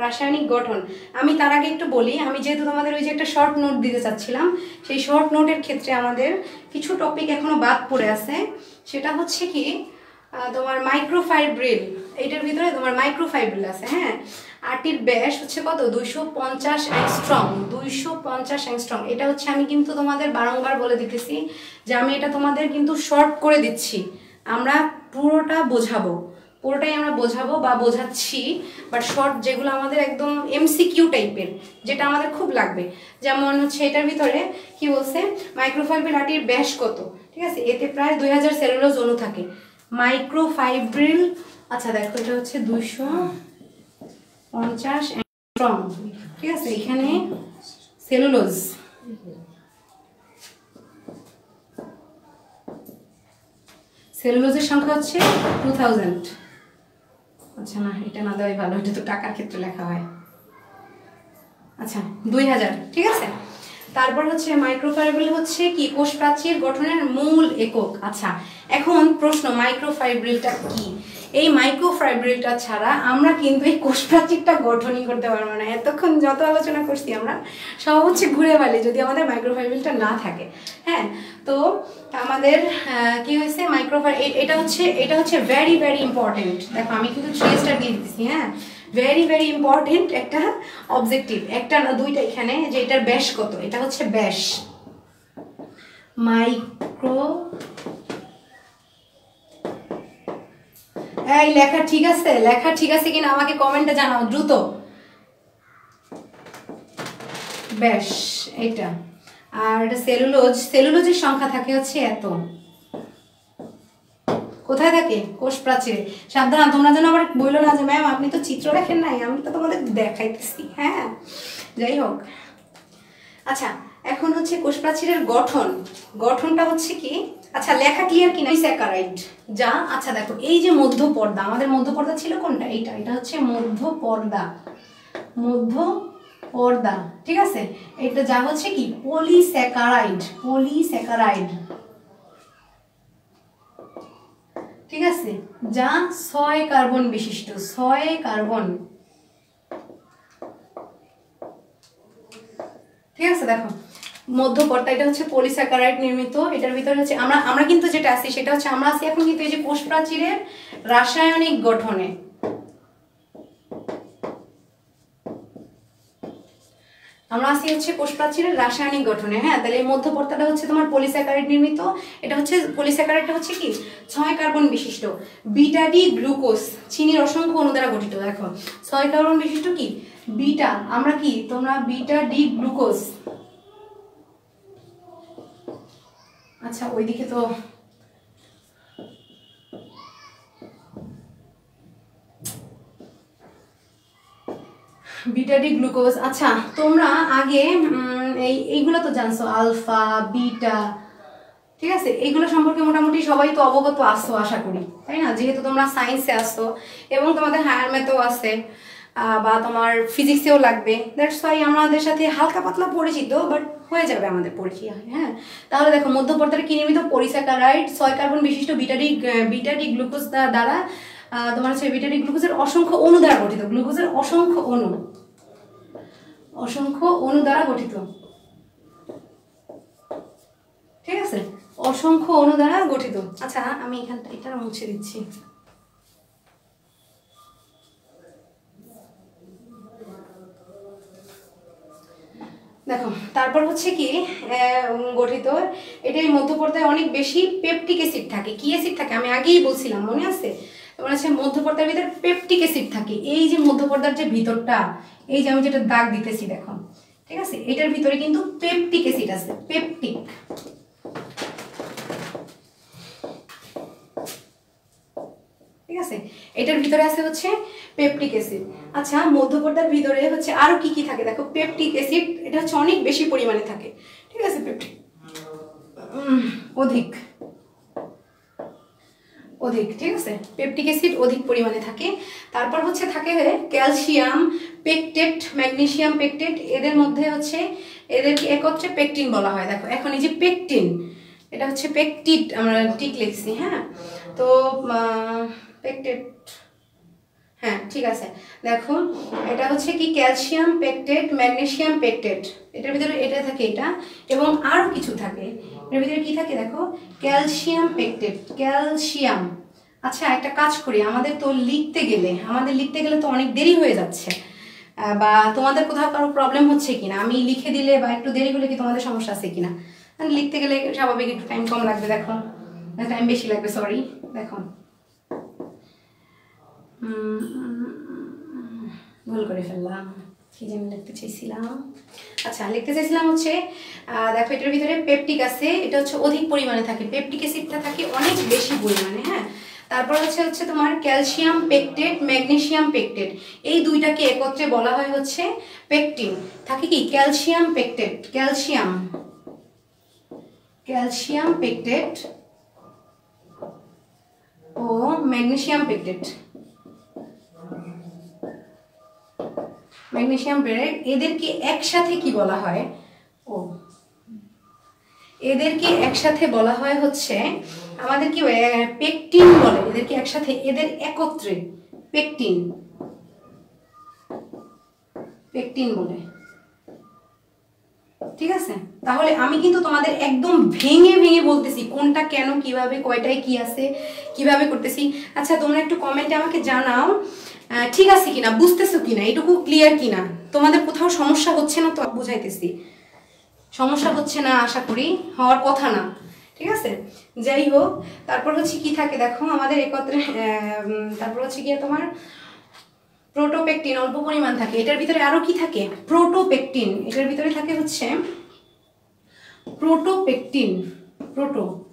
রাসায়নিক গঠন। আমি তার আগে একটু বলি, আমি যেহেতু তোমাদের ওই যে একটা শর্ট নোট দিতে চাচ্ছিলাম, সেই শর্ট নোটের ক্ষেত্রে আমাদের কিছু টপিক এখনো বাদ পড়ে আছে। সেটা হচ্ছে কি তোমার মাইক্রোফাইব্রিল, এইটার ভিতরে তোমার মাইক্রোফাইব্রিল আছে। হ্যাঁ, আটির ব্যাস হচ্ছে কত 250 অ্যাংস্ট্রম, 250 অ্যাংস্ট্রম। এটা হচ্ছে আমি কিন্তু তোমাদের বারংবার বলে দিতেছি যে আমি এটা তোমাদের কিন্তু শর্ট করে দিচ্ছি, আমরা পুরোটাই আমরা বোঝাবো বা বোঝাচ্ছি, বাট শর্ট যেগুলো আমাদের একদম এমসিকিউ টাইপের, যেটা আমাদের খুব লাগবে। যেমন হচ্ছে এটার ভিতরে কি বলছে, মাইক্রোফাইব্রিল আটির ব্যাস কত, ঠিক আছে, এতে প্রায় 2000 সেলুলোজ অণু থাকে। মাইক্রোফাইব্রিল, আচ্ছা দেখো এটা হচ্ছে 250 অ্যাংস্ট্রম, ঠিক আছে, এখানে সেলুলোজ সেলুলোজের সংখ্যা হচ্ছে 2000। আচ্ছা না, এটা না দেওয়াই ভালো, এটা তো টাকার ক্ষেত্রে লেখা হয়। আচ্ছা 2000, ঠিক আছে। তারপর হচ্ছে মাইক্রোফাইব্রিল হচ্ছে কি, কোষ প্রাচীর গঠনের মূল একক। আচ্ছা এখন প্রশ্ন, মাইক্রোফাইব্রিলটা কি? এই মাইক্রোফাইব্রিলটা ছাড়া আমরা কিন্তু এই কোষ প্রাচীরটা গঠনই করতে পারবো না। এতক্ষণ যত আলোচনা করছি আমরা সব হচ্ছে ঘুরে বালি যদি আমাদের মাইক্রোফাইব্রিলটা না থাকে। হ্যাঁ, তো আমাদের কি হয়েছে, এটা হচ্ছে ভেরি ভেরি ইম্পর্টেন্ট। দেখো আমি কিন্তু 3 স্টার দিয়ে দিচ্ছি। হ্যাঁ, ভেরি ভেরি ইম্পর্টেন্ট একটা অবজেক্টিভ, একটা না দুইটা, এখানে যে এটার ব্যাস কত, এটা হচ্ছে ব্যাস। এই লেখা ঠিক আছে কিনা আমাকে কমেন্টে জানাও দ্রুত। ব্যাস এটা। আর সেলুলোজের সংখ্যা থাকে হচ্ছে এত। কোথায় থাকে? কোষ প্রাচীরে। সাবধান, তোমরা যেন আবার বললো না যে ম্যাম আপনি তো চিত্র দেখেন নাই, আমি তো তোমাদের দেখাইতেছি। হ্যাঁ, যাই হোক। আচ্ছা এখন হচ্ছে কোষ প্রাচীরের গঠনটা হচ্ছে কি, আচ্ছা লেখা ক্লিয়ার কিনা, পলিস্যাকারাইড যা, আচ্ছা দেখো এই যে মধ্যপর্দা, আমাদের মধ্যপর্দা ছিল কোনটা, এটা হচ্ছে মধ্যপর্দা, ঠিক আছে। এটা যা হচ্ছে কি পলিস্যাকারাইড, ঠিক আছে, যা 6 কার্বন বিশিষ্ট, 6 কার্বন, ঠিক আছে। দেখো মধ্যপর্দা, এটা হচ্ছে পলিস্যাকারাইড নির্মিত। এটার ভিতরে হচ্ছে আমরা কিন্তু যেটা আছি সেটা হচ্ছে আমরা আছি এখন কিন্তু এই যে কোষ প্রাচীরের রাসায়নিক গঠনে। আমরা আসি হচ্ছে কোষ প্রাচীরের রাসায়নিক গঠনে। হ্যাঁ, তাহলে এই মধ্যপর্দাটা হচ্ছে তোমার পলিস্যাকারাইড নির্মিত। এটা হচ্ছে পলিস্যাকারাইডটা হচ্ছে কি 6 কার্বন বিশিষ্ট বিটা ডি গ্লুকোজ, চিনির অসংখ্য অণু দ্বারা গঠিত। দেখো 6 কার্বন বিশিষ্ট কি বিটা, আমরা কি তোমরা বিটা ডি গ্লুকোজ। আচ্ছা ওইদিকে তো বিটা ডি গ্লুকোজ। আচ্ছা তোমরা আগে এইগুলো তো জানছো, আলফা বিটা, ঠিক আছে, এইগুলো সম্পর্কে মোটামুটি সবাই তো অবগত আসছো আশা করি, তাই না? যেহেতু তোমরা সায়েন্সে আসছো এবং তোমাদের হায়ার ম্যাথও আছে বা তোমার ফিজিক্সেও লাগবে, দ্যাটস ওয়াই আমাদের সাথে হালকা পাতলা পরিচিত, বাট হয়ে যাবে আমাদের পরিচয়। হ্যাঁ, তাহলে দেখো মধ্যপর্দার কি নির্মিত, পলিস্যাকারাইড 6 কার্বন বিশিষ্ট বিটা ডি গ্লুকোজ দ্বারা তোমার হচ্ছে বিটা ডি গ্লুকোজের অসংখ্য অণু দ্বারা গঠিত, গ্লুকোজের অসংখ্য অণু দ্বারা গঠিত, ঠিক আছে, অসংখ্য অণু দ্বারা গঠিত। আচ্ছা আমি এখানটা এটা মুছে দিচ্ছি। দেখো তারপর হচ্ছে কি গঠিত, এটাই মধ্যপর্দায় অনেক বেশি পেপটিক অ্যাসিড থাকে। কি অ্যাসিড থাকে আমি আগেই বলছিলাম, মনে আছে? তোমার হচ্ছে মধ্যপর্দার ভিতরে পেপটিক অ্যাসিড থাকে। এই যে মধ্যপর্দার যে ভিতরটা, এই যে আমি যেটা দাগ দিতেছি দেখো, ঠিক আছে, এটার ভিতরে কিন্তু পেপটিক অ্যাসিড আছে, পেপটিক, ঠিক আছে, এটার ভিতরে আছে হচ্ছে পেপটিক অ্যাসিড। আচ্ছা মধ্যপর্দার ভিতরে হচ্ছে আরো কি কি থাকে দেখো, পেপটিক অ্যাসিড এটা হচ্ছে অনেক বেশি পরিমাণে থাকে, ঠিক আছে, পেপটিক অধিক, ঠিক আছে, পেপটিক অ্যাসিড অধিক পরিমাণে থাকে। তারপর হচ্ছে থাকে ক্যালসিয়াম পেকটেট, ম্যাগনেসিয়াম পেকটেট, এদের মধ্যে হচ্ছে এদেরকে একত্রে পেকটিন বলা হয়। দেখো এখন এই যে পেকটিন, এটা হচ্ছে পেকটিট, আমরা টিক লিখছি। হ্যাঁ, তো পেকটেট, হ্যাঁ ঠিক আছে। দেখো এটা হচ্ছে কি ক্যালসিয়াম পেকটেট, ম্যাগনেসিয়াম পেকটেট, এটার ভিতরে এটা থাকে, এটা এবং আরো কিছু থাকে। এর ভিতরে কি থাকে দেখো, ক্যালসিয়াম পেকটেট, ক্যালসিয়াম, আচ্ছা একটা কাজ করি, আমাদের লিখতে গেলে তো অনেক দেরি হয়ে যাচ্ছে, বা তোমাদের কোথাও কারো প্রবলেম হচ্ছে কিনা, আমি লিখে দিলে বা একটু দেরি হলে কি তোমাদের সমস্যা আছে কিনা? লিখতে গেলে স্বাভাবিক একটু টাইম কম লাগবে, দেখো টাইম বেশি লাগবে, সরি দেখো ভুল করে ফেললাম, কি যেন লিখতে চাইছিলাম। আচ্ছা লিখতে চাইছিলাম হচ্ছে দেখো এটার ভিতরে পেপটিক আছে, এটা হচ্ছে অধিক পরিমাণে থাকে, পেপটিক অ্যাসিডটা থাকে অনেক বেশি পরিমাণে। হ্যাঁ, তারপর হচ্ছে তোমার ক্যালসিয়াম পেকটেট, ম্যাগনেসিয়াম পেকটেট, এই দুইটাকে একত্রে বলা হয় হচ্ছে পেকটিন। থাকে কি ক্যালসিয়াম পেকটেট, ক্যালসিয়াম পেকটেট ও ম্যাগনেসিয়াম পেকটেট, ম্যাগনেসিয়াম পেকটেট, এদেরকে একসাথে কি বলা হয়? এদেরকে একসাথে বলা হয় হচ্ছে আমাদের কি পেকটিন বলে, এদেরকে একসাথে, এদের একত্রে পেকটিন বলে। ঠিক আছে, তাহলে আমি কিন্তু তোমাদের একদম ভেঙে ভেঙে বলতেছি কোনটা কেন কিভাবে কয়টায় কি আছে কিভাবে করতেছি। আচ্ছা তোমরা একটু কমেন্টে আমাকে জানাও ঠিক আছে কিনা, বুঝতেছো কিনা, এটুকু ক্লিয়ার কিনা, তোমাদের কোথাও সমস্যা হচ্ছে না তো? বুঝাইতেছি, সমস্যা হচ্ছে না আশা করি, হওয়ার কথা না। ঠিক আছে, যাই হোক, তারপর হচ্ছে কি থাকে দেখো আমাদের একত্রে, তারপর হচ্ছে গিয়ে তোমার প্রোটোপেকটিন অল্প পরিমাণ থাকে, এটার ভিতরে আরো কি থাকে? প্রোটোপেকটিন, এটার ভিতরে থাকে হচ্ছে প্রোটোপেকটিন, প্রোটোপেকটিন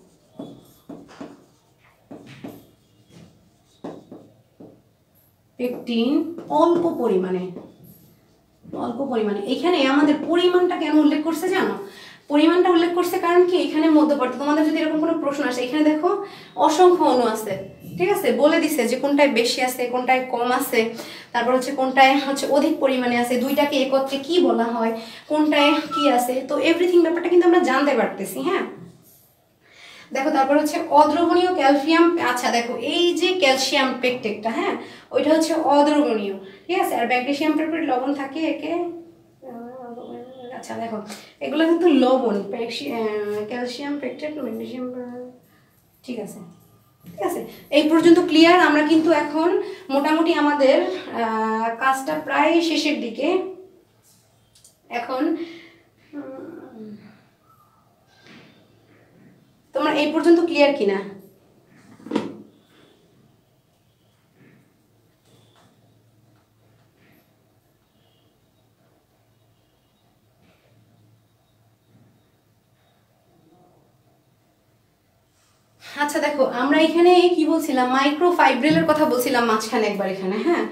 অল্প পরিমাণে, এখানে আমাদের পরিমাণটা কেন উল্লেখ করছে জানো? পরিমাণটা উল্লেখ করছে কারণ কি এখানে মধ্যবর্তী, তোমাদের যদি এরকম কোনো প্রশ্ন আসে, এখানে দেখো অসংখ্য অণু আছে, ঠিক আছে, বলে দিছে যে কোনটায় বেশি আছে কোনটায় কম আছে, তারপর হচ্ছে কোনটায় হচ্ছে অধিক পরিমাণে আছে, দুইটাকে একত্রে কি বলা হয়, কোনটায় কি আছে, তো এভরিথিং ব্যাপারটা কিন্তু আমরা জানতে পারতেছি। হ্যাঁ দেখো, তারপর হচ্ছে অদ্রবণীয় ক্যালসিয়াম, আচ্ছা দেখো এই যে ক্যালসিয়াম পেকটেটটা, হ্যাঁ ওইটা হচ্ছে অদ্রবণীয়, ঠিক আছে, আর ম্যাগনেসিয়াম পেকটেট লবণ থাকে একে, আচ্ছা দেখো এগুলো কিন্তু লবণ, ক্যালসিয়াম পেকটেট ম্যাগনেসিয়াম, ঠিক আছে ঠিক আছে, এই পর্যন্ত ক্লিয়ার। আমরা কিন্তু এখন মোটামুটি আমাদের কাজটা প্রায় শেষের দিকে, এখন তোমরা এই পর্যন্ত ক্লিয়ার কিনা? আচ্ছা দেখো আমরা এখানে কি বলছিলাম, মাইক্রোফাইব্রিলের কথা বলছিলাম মাঝখানে একবার এখানে। হ্যাঁ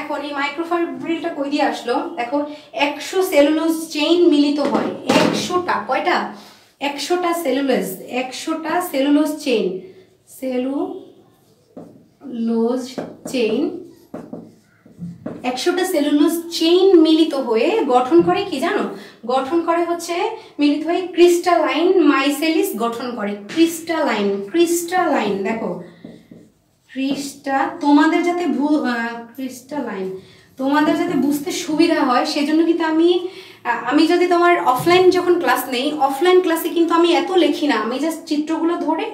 এখন এই মাইক্রোফাইব্রিলটা কই দিয়ে আসলো? দেখো 100 সেলুলোজ চেইন মিলিত হয়, 100টা, কয়টা? 100টা সেলুলোজ, 100টা সেলুলোজ চেইন, সেলুলোজ চেইন, 100টা সেলুলোজ চেইন মিলিত হয়ে গঠন করে কি জানো? গঠন করে হচ্ছে মিলিত হয়ে ক্রিস্টালাইন মাইসেলিস গঠন করে, ক্রিস্টালাইন দেখো তোমাদের যাতে ক্রিস্টালাইন, তোমাদের যাতে বুঝতে সুবিধা হয় সেজন্য কিন্তু আমি যদি তোমার অফলাইন যখন ক্লাস নেই, অফলাইন ক্লাসে কিন্তু আমি এত লিখি না, আমি জাস্ট চিত্রগুলো ধরে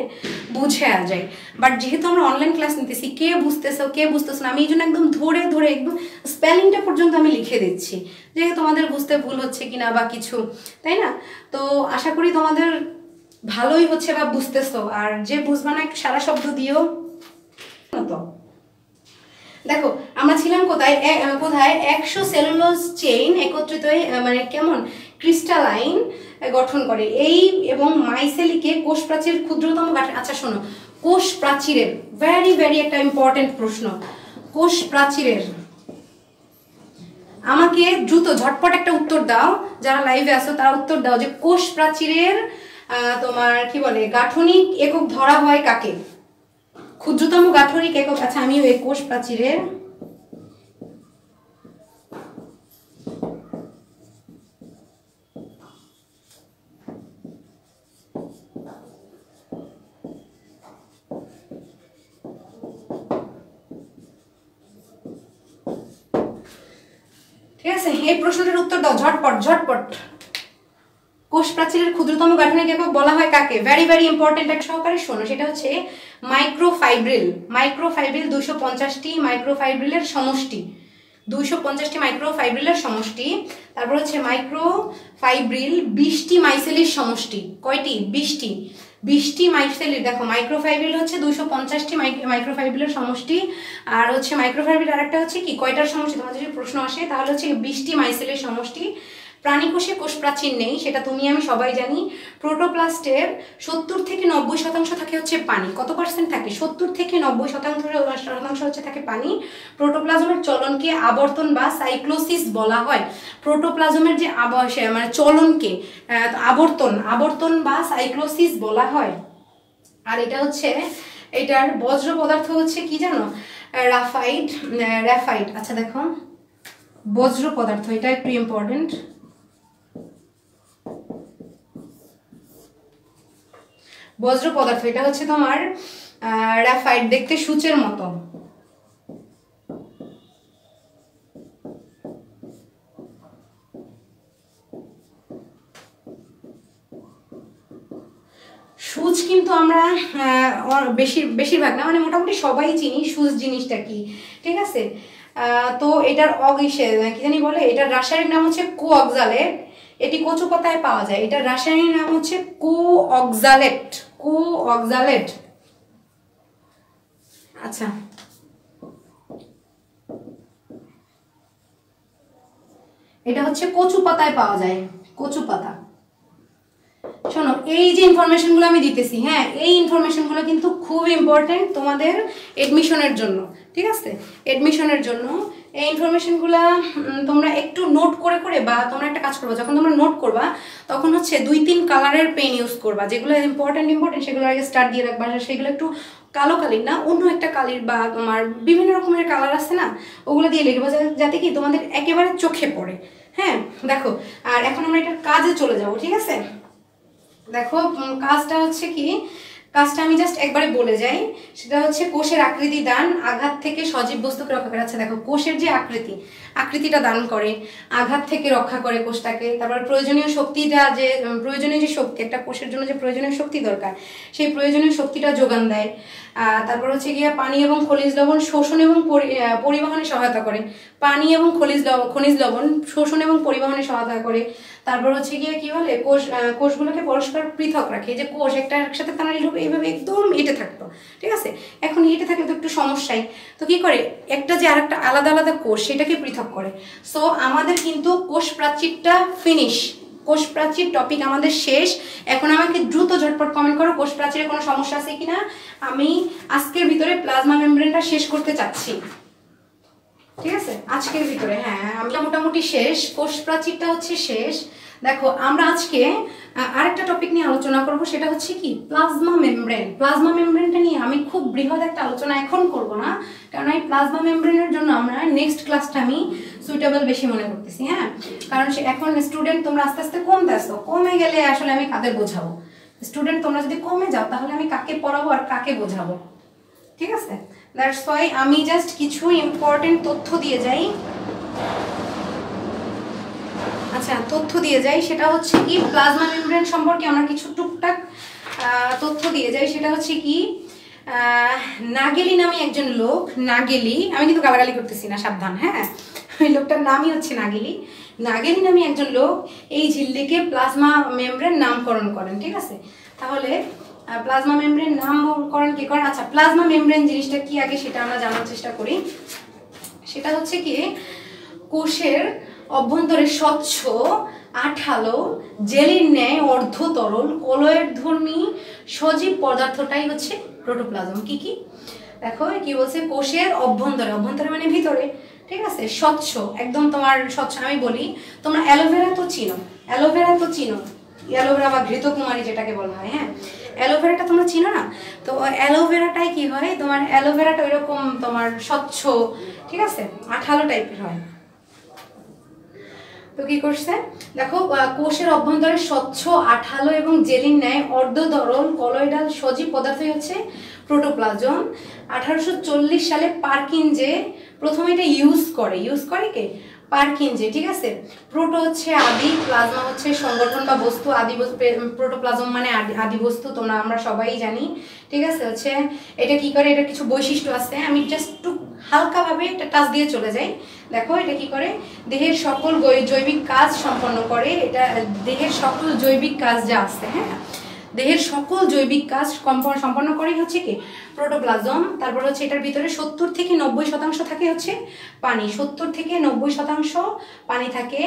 বুঝে যায়, বাট যেহেতু আমরা অনলাইন ক্লাস নিতেছি, কে বুঝতেছো কে বুঝতেছো না, আমি এই জন্য একদম ধরে একদম স্পেলিংটা পর্যন্ত আমি লিখে দিচ্ছি, যে তোমাদের বুঝতে ভুল হচ্ছে কিনা বা কিছু, তাই না? তো আশা করি তোমাদের ভালোই হচ্ছে বা বুঝতেছো, আর যে বুঝবা না একটু সারা শব্দ দিও তো। দেখো আমরা ছিলাম কোথায় 100 সেলুলোজ চেইন একত্রিত হয়ে মানে কেমন ক্রিস্টালাইন গঠন করে, এই এবং মাইসেলিকে কোষ প্রাচীর ক্ষুদ্রতম গাঠনিক। আচ্ছা শোনো, কোষ প্রাচীরের ভেরি একটা ইম্পর্টেন্ট প্রশ্ন, কোষ প্রাচীরের, আমাকে দ্রুত ঝটপট একটা উত্তর দাও, যারা লাইভে আছো তারা উত্তর দাও যে কোষ প্রাচীরের তোমার কি বলে গাঠনিক একক ধরা হয় কাকে? ক্ষুদ্রতম গাঠনিক একক। আচ্ছা আমি ওই কোষ প্রাচীরের ঠিক আছে, এই প্রশ্নটার উত্তর দাও ঝটপট। কোষ কোষ প্রাচীরের ক্ষুদ্রতম গাঠনিক একক বলা হয় কাকে? ভেরি ভেরি ইম্পর্টেন্ট একটা সহকারে শোনো, সেটা হচ্ছে মাইক্রোফাইব্রিল। মাইক্রোফাইব্রিল 250টি মাইক্রোফাইব্রিলের সমষ্টি, 250টি মাইক্রোফাইব্রিলের সমষ্টি। তারপর হচ্ছে মাইক্রোফাইব্রিল 20টি মাইসেলির সমষ্টি। কয়টি? 20টি। 20টি মাইসেলির, দেখো মাইক্রোফাইব্রিল হচ্ছে 250টি মাইক্রোফাইব্রিলের সমষ্টি, আর হচ্ছে মাইক্রোফাইব্রিল আরেকটা হচ্ছে কি, কয়টার সমষ্টি তোমাদের যদি প্রশ্ন আসে তাহলে হচ্ছে 20টি মাইসেলের সমষ্টি। প্রাণী কোষে কোষ প্রাচীর নেই, সেটা তুমি আমি সবাই জানি। প্রোটোপ্লাস্টের 70 থেকে 90% থাকে হচ্ছে পানি। কত পার্সেন্ট থাকে? 70 থেকে 90% হচ্ছে থাকে পানি। প্রোটোপ্লাজমের চলনকে আবর্তন বা সাইক্লোসিস বলা হয়। প্রোটোপ্লাজমের যে মানে চলনকে আবর্তন বা সাইক্লোসিস বলা হয়। আর এটা হচ্ছে, এটার বজ্র পদার্থ হচ্ছে কি জানো? রাফাইট। আচ্ছা দেখো, বজ্র পদার্থ, এটা একটু ইম্পর্টেন্ট। বজ্র পদার্থ এটা হচ্ছে তোমার রাফাইট, দেখতে সূচের মতো। সূচ কিন্তু আমরা বেশিরভাগ না, মানে মোটামুটি সবাই চিনি সূচ জিনিসটা কি, ঠিক আছে? তো এটার কি জানি বলে, এটার রাসায়নিক নাম হচ্ছে কোঅক্সালেট। এটি কচু পাতায় পাওয়া যায়। এটার রাসায়নিক নাম হচ্ছে কোঅক্সালেট। আচ্ছা, এটা হচ্ছে কচু পাতায় পাওয়া যায়, কচু পাতা। শোনো, এই যে ইনফরমেশনগুলো আমি দিতেছি, হ্যাঁ, এই ইনফরমেশনগুলো কিন্তু খুব ইম্পর্টেন্ট তোমাদের এডমিশনের জন্য, ঠিক আছে? এডমিশনের জন্য এই ইনফরমেশনগুলো তোমরা একটু নোট করে বা তোমরা একটা কাজ করবা, যখন তোমরা নোট করবা তখন হচ্ছে 2-3 কালারের পেন ইউজ করবা, যেগুলো ইম্পর্টেন্ট সেগুলো আগে স্টার্ট দিয়ে রাখবা। সেগুলো একটু কালো কালির না, অন্য একটা কালির বা তোমার বিভিন্ন রকমের কালার আছে না, ওগুলো দিয়ে লিখবা, যাতে কি তোমাদের একেবারে চোখে পড়ে। হ্যাঁ, দেখো, আর এখন আমরা এটার কাজে চলে যাব, ঠিক আছে? দেখো, কাজটা হচ্ছে কি, কাজটা আমি জাস্ট একবারে বলে যাই। সেটা হচ্ছে কোষের আকৃতি দান, আঘাত থেকে সজীব বস্তুকে রক্ষা করে। আচ্ছা দেখো, কোষের যে আকৃতিটা দান করে, আঘাত থেকে রক্ষা করে কোষটাকে। তারপর প্রয়োজনীয় শক্তিটা, যে প্রয়োজনীয় যে শক্তি, একটা কোষের জন্য যে প্রয়োজনীয় শক্তি দরকার, সেই প্রয়োজনীয় শক্তিটা যোগান দেয়। তারপর হচ্ছে গিয়ে পানি এবং খনিজ লবণ শোষণ এবং পরিবহনে সহায়তা করে। পানি এবং খনিজ লবণ শোষণ এবং পরিবহনে সহায়তা করে। তারপর হচ্ছে গিয়ে কি বলে, কোষগুলোকে পরস্পর পৃথক রাখে। যে কোষ একটা একসাথে তাড়াতাড়ি এইভাবে একদম এঁটে থাকতো, ঠিক আছে? এখন এঁটে থাকলে তো একটু সমস্যাই, তো কি করে, একটা যে আরেকটা আলাদা আলাদা কোষ, সেটাকে পৃথক করে। সো আমাদের কিন্তু কোষ প্রাচীরটা ফিনিশ, কোষ প্রাচীর টপিক আমাদের শেষ। এখন আমাকে দ্রুত ঝটপট কমেন্ট করো কোষ প্রাচীরে কোনো সমস্যা আছে কিনা। আমি আজকের ভিতরে প্লাজমা মেমব্রেনটা শেষ করতে চাচ্ছি, ঠিক আছে? আজকের ভিতরে, হ্যাঁ, আমি মোটামুটি শেষ, কোষ প্রাচীরটা হচ্ছে শেষ। দেখো, আমরা আজকে আরেকটা টপিক নিয়ে আলোচনা করব, সেটা হচ্ছে কি, প্লাজমা মেমব্রেন। প্লাজমা মেমব্রেনটা নিয়ে আমি খুব বৃহৎ একটা আলোচনা এখন করব না, কারণ এই প্লাজমা মেমব্রেনের জন্য আমরা নেক্সট ক্লাসটা আমি সুইটেবল বেশি মনে করতেছি। হ্যাঁ, কারণ এখন স্টুডেন্ট তোমরা আস্তে আস্তে কমতে আসছো, কমে গেলে আসলে আমি কাদের বোঝাবো? স্টুডেন্ট তোমরা যদি কমে যাও তাহলে আমি কাকে পড়াবো আর কাকে বোঝাবো, ঠিক আছে? দ্যাটস ওয়াই আমি জাস্ট কিছু ইম্পর্টেন্ট তথ্য দিয়ে যাই। আচ্ছা, তথ্য দিয়ে যাই, সেটা হচ্ছে কি, প্লাজমা মেমব্রেন সম্পর্কে আমরা কিছু টুকটাক তথ্য দিয়ে যাই। সেটা হচ্ছে কি, নাগেলি নামে একজন লোক, নাগেলি, আমি কিন্তু গালাগালি করতেছি না, সাবধান, হ্যাঁ, ওই লোকটার নামই হচ্ছে নাগেলি নামে একজন লোক এই ঝিল্লিকে প্লাজমা মেমব্রেন নামকরণ করেন, ঠিক আছে? তাহলে প্লাজমা মেমব্রেন নামকরণ কি করেন? আচ্ছা, প্লাজমা মেমব্রেন জিনিসটা কি আগে সেটা আমরা জানার চেষ্টা করি। সেটা হচ্ছে কি, কোষের অভ্যন্তরে স্বচ্ছ, আঠালো, জেলির ন্যায় অর্ধ তরল কলয়েড ধর্মী সজীব পদার্থটাই হচ্ছে প্রোটোপ্লাজম। কি কি দেখো, কি বলছে, কোষের অভ্যন্তরে, অভ্যন্তরে মানে ভিতরে, ঠিক আছে, স্বচ্ছ, একদম তোমার স্বচ্ছ। আমি বলি, তোমরা অ্যালোভেরা তো চিনো, অ্যালোভেরা বা ঘৃতকুমারী যেটাকে বলা হয়, হ্যাঁ, অ্যালোভেরাটা তোমরা চিনো না? তো অ্যালোভেরাটাই কি হয়, তোমার অ্যালোভেরাটা ওইরকম তোমার স্বচ্ছ, ঠিক আছে, আঠালো টাইপের হয়। তো কি করছে, দেখো, কোষের অভ্যন্তরে স্বচ্ছ, আঠালো এবং জেলির ন্যায় অর্ধ তরল কলয়েডাল সজীব পদার্থই হচ্ছে প্রোটোপ্লাজম। 1840 সালে পারকিনজে প্রথমে এটা ইউজ করে কে, পারকিনজে, ঠিক আছে। প্রোটো হচ্ছে আদি, প্লাজমা হচ্ছে সংগঠন বা বস্তু, আদি প্রোটোপ্লাজম মানে আদি বস্তু, তোমরা আমরা সবাই জানি, ঠিক আছে। হচ্ছে এটা কি করে, এটা কিছু বৈশিষ্ট্য আছে, আমি জাস্ট একটু হালকাভাবে একটা টাচ দিয়ে চলে যাই। দেখো এটা কি করে, দেহের সকল জৈবিক কাজ সম্পন্ন করে, এটা দেহের সকল জৈবিক কাজ যা আছে, হ্যাঁ, দেহের সকল জৈবিক কাজ সম্পন্ন করেই হচ্ছে কি প্রোটোপ্লাজম। তারপর হচ্ছে এটার ভিতরে 70 থেকে 90% থাকে হচ্ছে পানি, 70 থেকে 90% পানি থাকে।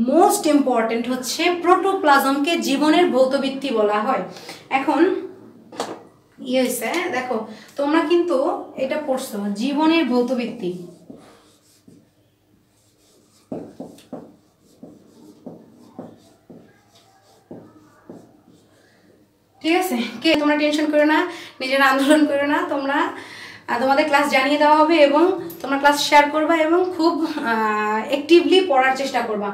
মোস্ট ইম্পর্টেন্ট হচ্ছে প্রোটোপ্লাজমকে জীবনের ভৌতভিত্তি বলা হয়। এখন ইয়ে হয়েছে, দেখো তোমরা কিন্তু এটা পড়ছো, জীবনের ভৌতভিত্তি, ঠিক আছে। কে তোমরা টেনশন করো না, নিজের আন্দোলন করো না, তোমরা তোমাদের ক্লাস জানিয়ে দেওয়া হবে এবং তোমরা ক্লাস শেয়ার করবা এবং খুব অ্যাক্টিভলি পড়ার চেষ্টা করবা।